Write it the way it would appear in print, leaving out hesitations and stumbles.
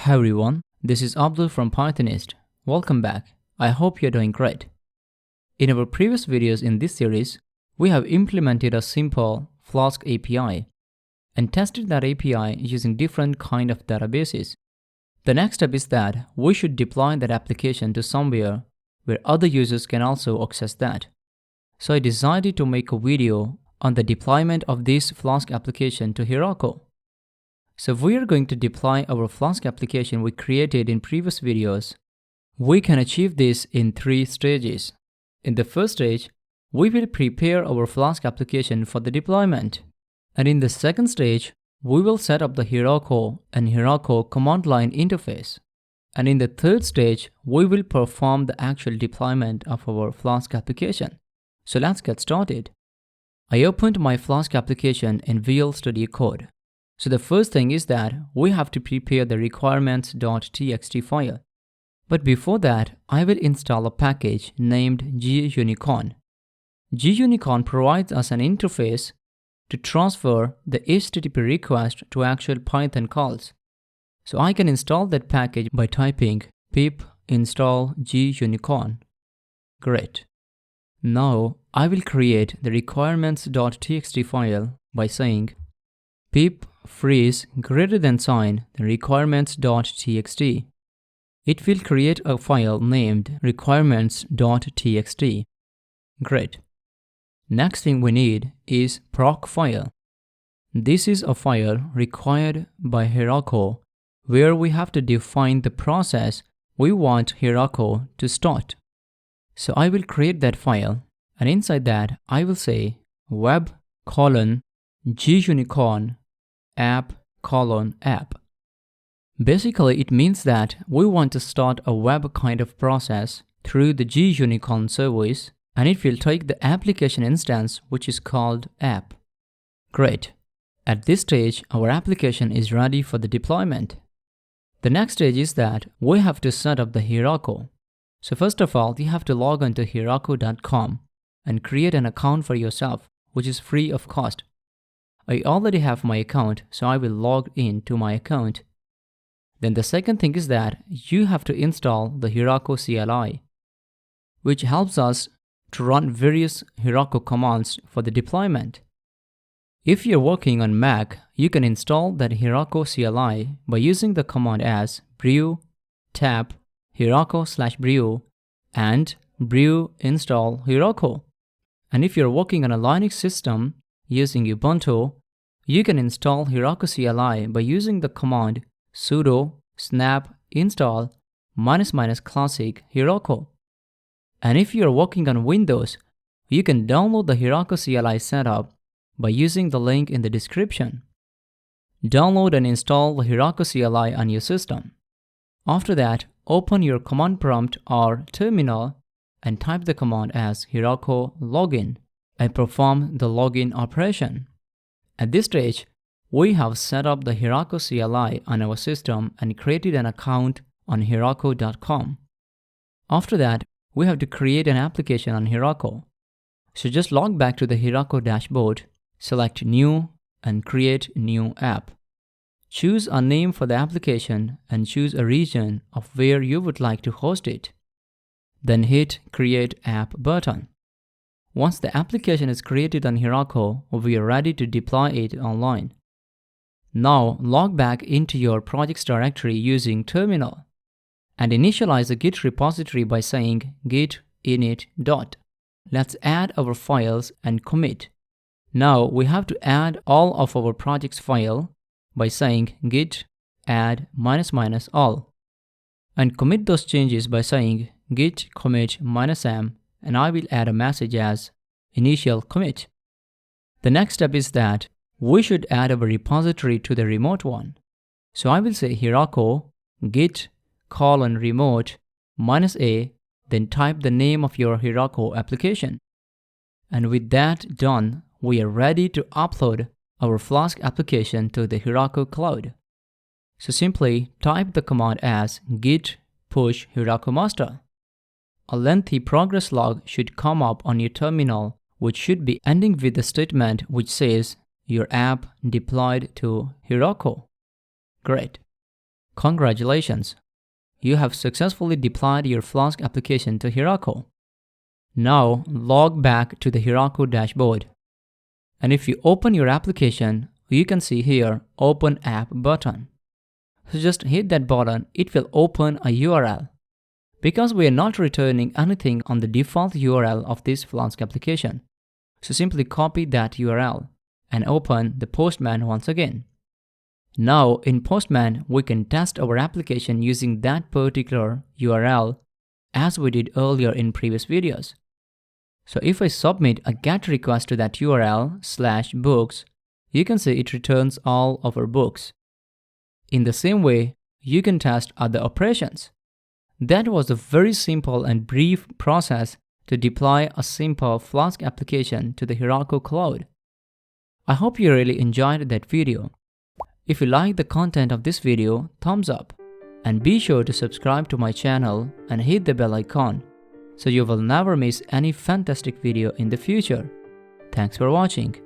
Hi everyone, this is Abdul from Pythonist. Welcome back. I hope you're doing great. In our previous videos in this series, we have implemented a simple Flask API and tested that API using different kind of databases. The next step is that we should deploy that application to somewhere where other users can also access that. So I decided to make a video on the deployment of this Flask application to Heroku. So if we are going to deploy our Flask application we created in previous videos, we can achieve this in 3 stages. In the first stage, we will prepare our Flask application for the deployment. And in the second stage, we will set up the Heroku and Heroku command line interface. And in the third stage, we will perform the actual deployment of our Flask application. So let's get started. I opened my Flask application in Visual Studio Code. So the first thing is that we have to prepare the requirements.txt file. But before that, I will install a package named gunicorn. Gunicorn provides us an interface to transfer the HTTP request to actual Python calls. So I can install that package by typing pip install gunicorn. Great. Now I will create the requirements.txt file by saying pip freeze greater than sign the requirements.txt. It will create a file named requirements.txt. Great. Next thing we need is proc file. This is a file required by Heroku where we have to define the process we want Heroku to start. So I will create that file, and inside that I will say web:/gunicorn app:/app. Basically, it means that we want to start a web kind of process through the gunicorn service, and it will take the application instance which is called app. Great. At this stage, our application is ready for the deployment. The next stage is that we have to set up the Heroku. So first of all, you have to log on to heroku.com and create an account for yourself, which is free of cost. I already have my account, so I will log in to my account. Then the second thing is that you have to install the Heroku CLI, which helps us to run various Heroku commands for the deployment. If you're working on Mac, you can install that Heroku CLI by using the command as brew tab heroku/brew and brew install Heroku. And if you're working on a Linux system using Ubuntu, you can install Heroku CLI by using the command sudo snap install ---- classic Heroku. And if you're working on Windows, you can download the Heroku CLI setup by using the link in the description. Download and install the Heroku CLI on your system. After that, open your command prompt or terminal and type the command as Heroku login and perform the login operation. At this stage, we have set up the Heroku CLI on our system and created an account on heroku.com. After that, we have to create an application on Heroku. So just log back to the Heroku dashboard, select New and create new app. Choose a name for the application and choose a region of where you would like to host it. Then hit Create App button. Once the application is created on Heroku, we are ready to deploy it online. Now log back into your projects directory using terminal and initialize the Git repository by saying git init dot. Let's add our files and commit. Now we have to add all of our project's file by saying git add ---- all and commit those changes by saying git commit -m, and I will add a message as initial commit. The next step is that we should add our repository to the remote one. So I will say Heroku git:/remote -a, then type the name of your Heroku application. And with that done, we are ready to upload our Flask application to the Heroku cloud. So simply type the command as git push Heroku master. A lengthy progress log should come up on your terminal, which should be ending with the statement which says your app deployed to Heroku. Great. Congratulations! You have successfully deployed your Flask application to Heroku. Now log back to the Heroku dashboard. And if you open your application, you can see here Open App button. So just hit that button, it will open a URL. Because we are not returning anything on the default URL of this Flask application, so simply copy that URL and open the Postman once again. Now in Postman, we can test our application using that particular URL as we did earlier in previous videos. So if I submit a GET request to that URL /books, you can see it returns all of our books. In the same way, you can test other operations. That was a very simple and brief process to deploy a simple Flask application to the Heroku cloud. I hope you really enjoyed that video. If you like the content of this video, thumbs up, and be sure to subscribe to my channel and hit the bell icon so you will never miss any fantastic video in the future. Thanks for watching.